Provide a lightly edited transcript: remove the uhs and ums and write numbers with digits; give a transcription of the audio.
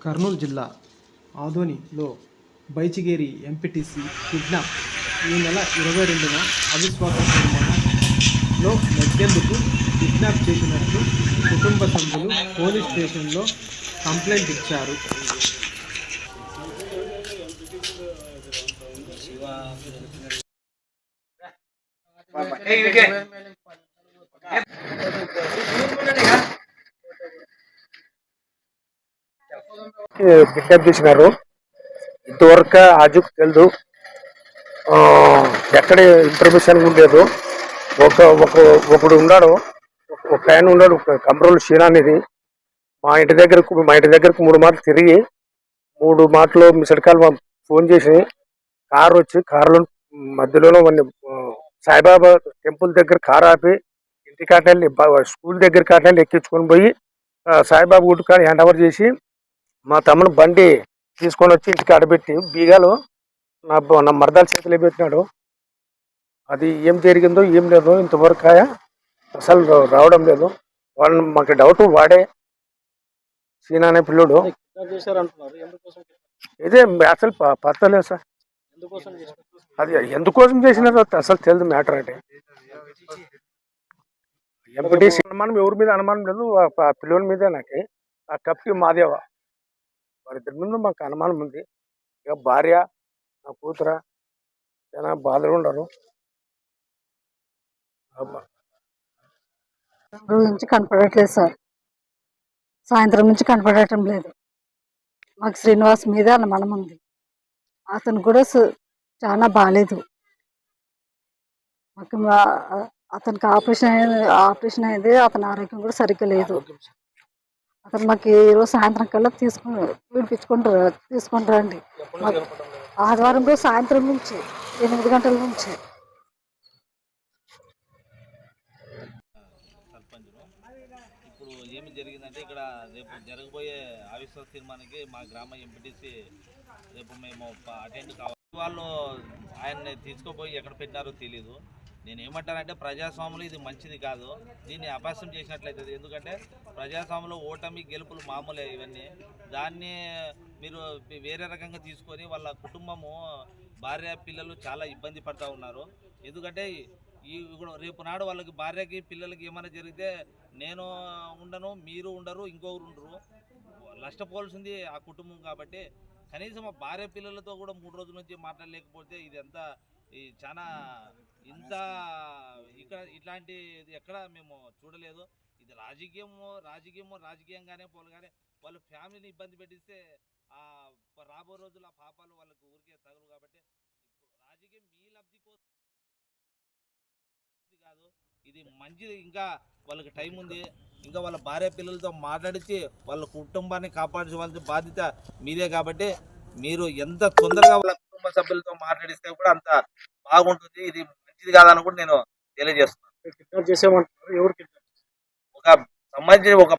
కర్నూలు జిల్లా ఆదోనిలో Baichigeri MPTC kidnap ఈ నెల 22న అవిశ్వాస తీర్మానంలో నెగ్గేందుకు కిడ్నాప్ చేసినట్లు కుటుంబ సభ్యులు పోలీస్ స్టేషన్లో కంప్లైంట్ ఇచ్చారు. కిడ్నాప్ చేసినారు. ఇంతవరకు ఆజుకు తెలియదు, ఎక్కడ ఇన్ఫర్మేషన్ ఉండలేదు. ఒకడు ఉన్నాడు, ఒక ఆయన ఉన్నాడు, కమ్రోలు షీనా అనేది. మా ఇంటి దగ్గరకు 3 మాటలు తిరిగి 3 మాటలు మిస్డ్ కాల్ ఫోన్ చేసి కారులో మధ్యలోనే సాయిబాబా టెంపుల్ దగ్గర కారు ఆపి ఇంటి కాటల్ని స్కూల్ దగ్గర కాటల్ని ఎక్కించుకొని పోయి సాయిబాబా గుడి కాడ హ్యాండ్ ఓవర్ చేసి మా తమ్ముని బండి తీసుకొని వచ్చి ఇంటికి అడబెట్టి బీగాలు నా మరదాల చేతిలో పెట్టినాడు. అది ఏం జరిగిందో ఏం లేదో ఇంతవరకు అసలు రావడం లేదు. వాళ్ళు మాకు డౌట్ వాడే సీనా అనే పిల్లడు. ఇదే అసలు పర్తలేదు సార్. అది ఎందుకోసం చేసినారో అసలు తెలియదు మ్యాటర్. అంటే ఎంపీటీసీ అనుమానం ఎవరి మీద అనుమానం లేదు, ఆ పిల్లోని మీద. నాకు ఆ కప్కి మాదేవ వారిద్దరి ముందు మాకు అనుమానం ఉంది. ఇక భార్య నా కూతుర చాలా బాధలు ఉండరు. నుంచి కనపడట్లేదు సార్, సాయంత్రం నుంచి కనపడటం లేదు. మాకు శ్రీనివాస్ మీద అనుమానం ఉంది. అతను కూడా చాలా బాగాలేదు. మాకు అతనికి ఆపరేషన్ అయింది. అతని ఆరోగ్యం కూడా సరిగ్గా లేదు. అతను మాకు ఈరోజు సాయంత్రం కల్లా తీసుకొని రండి. ఆదివారం రోజు సాయంత్రం నుంచి 8 గంటల నుంచి. ఇప్పుడు ఏమి జరిగిందంటే ఇక్కడ రేపు జరగబోయే అవిశ్వాస తీర్మానానికి మా గ్రామ ఎంపీటీసీ రేపు మేము అటెండ్ కావాలి. వాళ్ళు ఆయన్ని తీసుకుపోయి ఎక్కడ పెట్టినారో తెలీదు. నేను ఏమంటానంటే ప్రజాస్వామ్యంలో ఇది మంచిది కాదు, దీన్ని అభ్యాసం చేసినట్లయితుంది. ఎందుకంటే ప్రజాస్వామ్యంలో ఓటమి గెలుపులు మామూలే ఇవన్నీ. దాన్ని మీరు వేరే రకంగా తీసుకొని వాళ్ళ కుటుంబము భార్య పిల్లలు చాలా ఇబ్బంది పడుతూ ఉన్నారు. ఎందుకంటే రేపు నాడు వాళ్ళకి భార్యకి పిల్లలకి ఏమైనా జరిగితే నేను ఉండను, మీరు ఉండరు, ఇంకొకరు ఉండరు, నష్టపోవాల్సింది ఆ కుటుంబం. కాబట్టి కనీసం ఆ భార్య పిల్లలతో కూడా 3 రోజుల నుంచి మాట్లాడలేకపోతే ఇది అంతా చాలా ఇక్కడ ఇట్లాంటి ఎక్కడ మేము చూడలేదు. ఇది రాజకీయంగానే పోలగానే వాళ్ళ ఫ్యామిలీని ఇబ్బంది పెట్టిస్తే రాబో రోజులు ఆ పాపాలు వాళ్ళకు ఊరికే తగలు. కాబట్టి రాజకీయం మీ లబ్ధి కోసం కాదు, ఇది మంచిది. ఇంకా వాళ్ళకి టైం ఉంది. ఇంకా వాళ్ళ భార్య పిల్లలతో మాట్లాడించి వాళ్ళ కుటుంబాన్ని కాపాడుకోవాల్సిన బాధ్యత మీదే. కాబట్టి మీరు ఎంత తొందరగా వాళ్ళ కుటుంబ సభ్యులతో మాట్లాడిస్తే కూడా అంత బాగుంటుంది. ఇది మంచిది కాదని కూడా నేను తెలియజేస్తున్నాను. ఒక సంబంధించిన ఒక